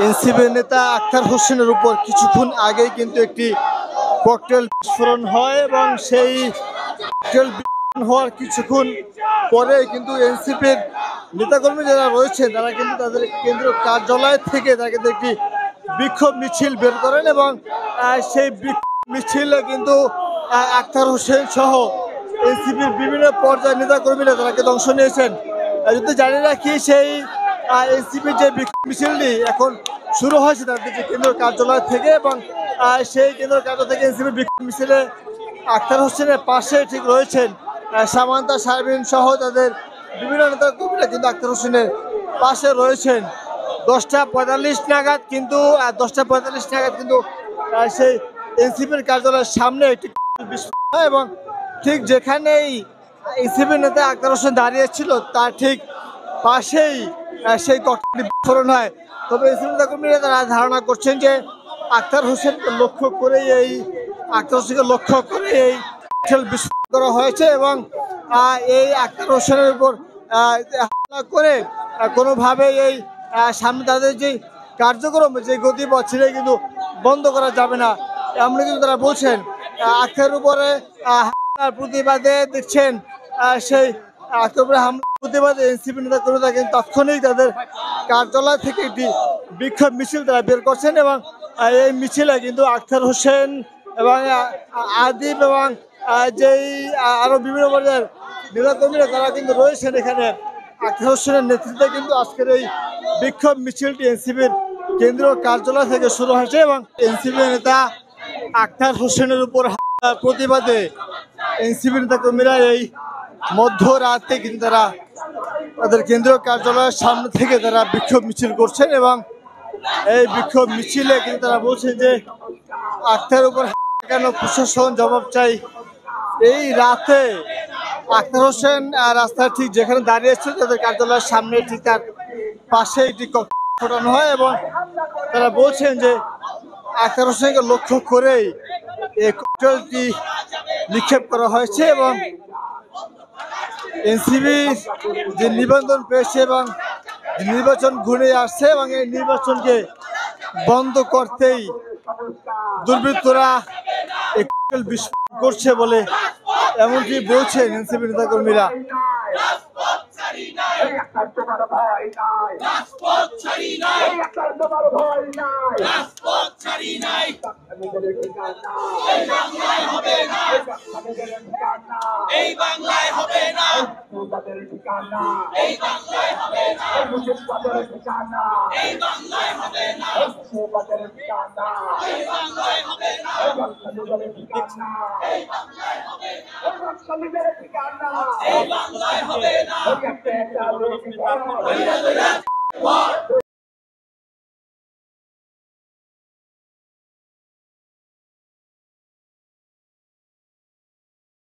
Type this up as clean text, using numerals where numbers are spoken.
NCP নেতা আখতার হোসেনের উপর কিছুক্ষণ আগেই কিন্তু একটি ককটেল বিস্ফোরণ হয় এবং সেই ককটেল বিস্ফোরণ হওয়ার কিছুক্ষণ পরে কিন্তু এনসিপির নেতাকর্মী যারা রয়েছেন তারা কিন্তু তাদের কেন্দ্রীয় কার্যালয় থেকে তারা কিন্তু একটি বিক্ষোভ মিছিল বের করেন এবং সেই বিক্ষোভ মিছিলে কিন্তু আখতার হোসেন সহ এনসিপির বিভিন্ন পর্যায়ের নেতাকর্মীরা তারা কিন্তু অংশ নিয়েছেন। যদি জানি রাখি সেই এনসিপির যে বিক্ষোভ মিছিলটি এখন শুরু হয়েছে তাদের যে কেন্দ্রীয় কার্যালয় থেকে এবং সেই কেন্দ্রীয় কার্যালয় থেকে এনসিপির বিক্ষোভ মিছিলে আখতার হোসেনের পাশে ঠিক রয়েছেন সামান্তা শারমিন সহ তাদের বিভিন্ন নেতাকর্মীরা কিন্তু আখতার হোসেনের পাশে রয়েছেন। 10:45 নাগাদ কিন্তু সেই এনসিপির কার্যালয়ের সামনে একটি বিস্ফোরণ হয় এবং ঠিক যেখানেই এনসিপির নেতা আখতার হোসেন দাঁড়িয়েছিল তার ঠিক পাশেই সেই ককটেল বিস্ফোরণ হয়। তবে এনসিপি নেতাকর্মীরা তারা ধারণা করছেন যে আখতার হোসেনকে লক্ষ্য করে এই ককটেল বিস্ফোরণ করা হয়েছে এবং এই আখতার হোসেনের উপর হামলা করে কোনোভাবে এই সামনে তাদের যে কার্যক্রম যে গতিপথ সেটা কিন্তু বন্ধ করা যাবে না এমন কিন্তু তারা বলছেন। আখতারের উপরে হামলার প্রতিবাদে দেখছেন সেই আখতারের উপরে হামলার প্রতিবাদে এনসিপি নেতাকর্মীরা কিন্তু তাৎক্ষণিক তাদের কার্যালয় থেকে একটি বিক্ষোভ মিছিল তারা বের করছেন এবং এই মিছিলে কিন্তু আখতার হোসেন এবং আদিব এবং যেই আরো বিভিন্ন পর্যায়ের নেতাকর্মীরা তারা কিন্তু রয়েছেন এখানে। আখতার হোসেনের নেতৃত্বে কিন্তু আজকের এই বিক্ষোভ মিছিলটি এনসিপির কেন্দ্রীয় কার্যালয় থেকে শুরু হয়েছে এবং এনসিপি নেতা আখতার হোসেনের উপর হামলার প্রতিবাদে এনসিপি নেতাকর্মীরা এই মধ্যরাতে কিন্তু তারা তাদের কেন্দ্রীয় কার্যালয়ের সামনে থেকে তারা বিক্ষোভ মিছিল করছেন এবং এই বিক্ষোভ মিছিলে কিন্তু তারা বলছেন যে আখতারের উপর কেন প্রশাসন জবাব চাই। এই রাতে আখতার হোসেন রাস্তায় ঠিক যেখানে দাঁড়িয়েছিল তাদের কার্যালয়ের সামনে ঠিক তার পাশে একটি ককটেল ফোটানো হয় এবং তারা বলছেন যে আখতার হোসেনকে লক্ষ্য করেই এই ককটেলটি নিক্ষেপ করা হয়েছে এবং এনসিপি যে নিবন্ধন পেয়েছে এবং নির্বাচন ঘুরে আসছে এবং এই নির্বাচনকে বন্ধ করতেই দুর্বৃত্তরা এই ককটেল বিস্ফোরণ করছে বলে এমনটি বলছেন এনসিপি নেতাকর্মীরা।